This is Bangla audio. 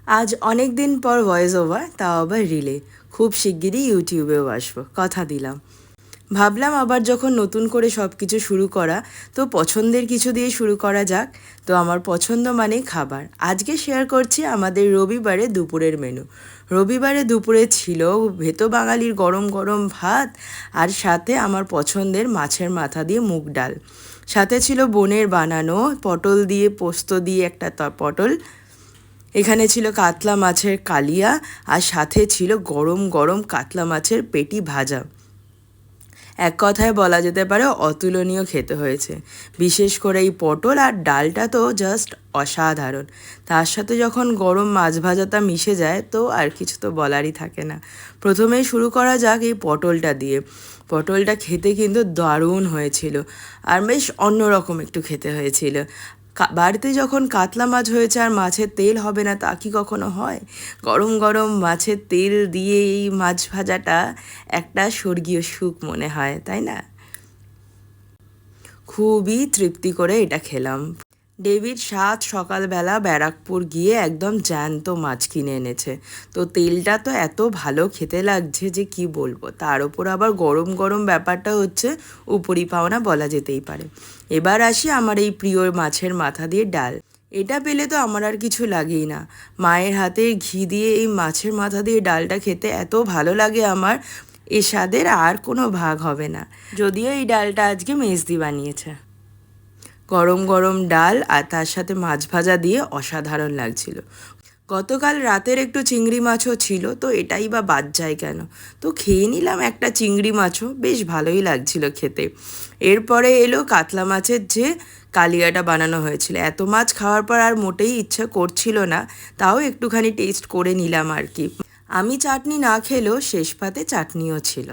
আজ অনেক দিন পর ভয়েস ওভার, তাও আবার রিলে। খুব শিগগিরই ইউটিউবেও আসবো, কথা দিলাম। ভাবলাম আবার যখন নতুন করে সব কিছু শুরু করা, তো পছন্দের কিছু দিয়ে শুরু করা যাক। তো আমার পছন্দ মানেই খাবার। আজকে শেয়ার করছি আমাদের রবিবারে দুপুরের মেনু। রবিবারে দুপুরে ছিল ভেতো বাঙালির গরম গরম ভাত, আর সাথে আমার পছন্দের মাছের মাথা দিয়ে মুগ ডাল। সাথে ছিল বোনের বানানো পটল দিয়ে পোস্ত দিয়ে একটা পটল। এখানে ছিল কাতলা মাছের কালিয়া, আর সাথে ছিল গরম গরম কাতলা মাছের পেটি ভাজা। এক কথায় বলা যেতে পারে অতুলনীয় খেতে হয়েছে। বিশেষ করে এই পটল আর ডালটা তো জাস্ট অসাধারণ। তার সাথে যখন গরম মাছ ভাজাটা মিশে যায় তো আর কিছু তো বলারই থাকে না। প্রথমেই শুরু করা যাক এই পটলটা দিয়ে। পটলটা খেতে কিন্তু দারুণ হয়েছিল, আর বেশ অন্যরকম একটু খেতে হয়েছিল। বাড়িতে যখন কাতলা মাছ হয়েছে আর মাছের তেল হবে না, তা কি কখনো হয়? গরম গরম মাছের তেল দিয়ে এই মাছ ভাজাটা একটা স্বর্গীয় সুখ মনে হয়, তাই না? খুবই তৃপ্তি করে এটা খেলাম। ডেভিড সাত সকালবেলা ব্যারাকপুর গিয়ে একদম জ্যান্ত মাছ কিনে এনেছে। তো তেলটা তো এত ভালো খেতে লাগছে যে কি বলবো। তার ওপর আবার গরম গরম ব্যাপারটা হচ্ছে উপরি পাওনা বলা যেতেই পারে। এবার আসি আমার এই প্রিয় মাছের মাথা দিয়ে ডাল। এটা পেলে তো আমার আর কিছু লাগেই না। মায়ের হাতে ঘি দিয়ে এই মাছের মাথা দিয়ে ডালটা খেতে এত ভালো লাগে আমার, এ স্বাদের আর কোনো ভাগ হবে না। যদিও এই ডালটা আজকে মেজদি বানিয়েছে। গরম গরম ডাল আর তার সাথে মাছ ভাজা দিয়ে অসাধারণ লাগছিল। গতকাল রাতের একটু চিংড়ি মাছও ছিল, তো এটাই বা বাদ যায় কেন। তো খেয়ে নিলাম একটা চিংড়ি মাছও, বেশ ভালোই লাগছিল খেতে। এরপরে এলো কাতলা মাছের যে কালিয়াটা বানানো হয়েছিল। এত মাছ খাওয়ার পর আর মোটেই ইচ্ছা করছিল না, তাও একটুখানি টেস্ট করে নিলাম আর কি। আমি চাটনি না খেলেও শেষ পাতে চাটনিও ছিল।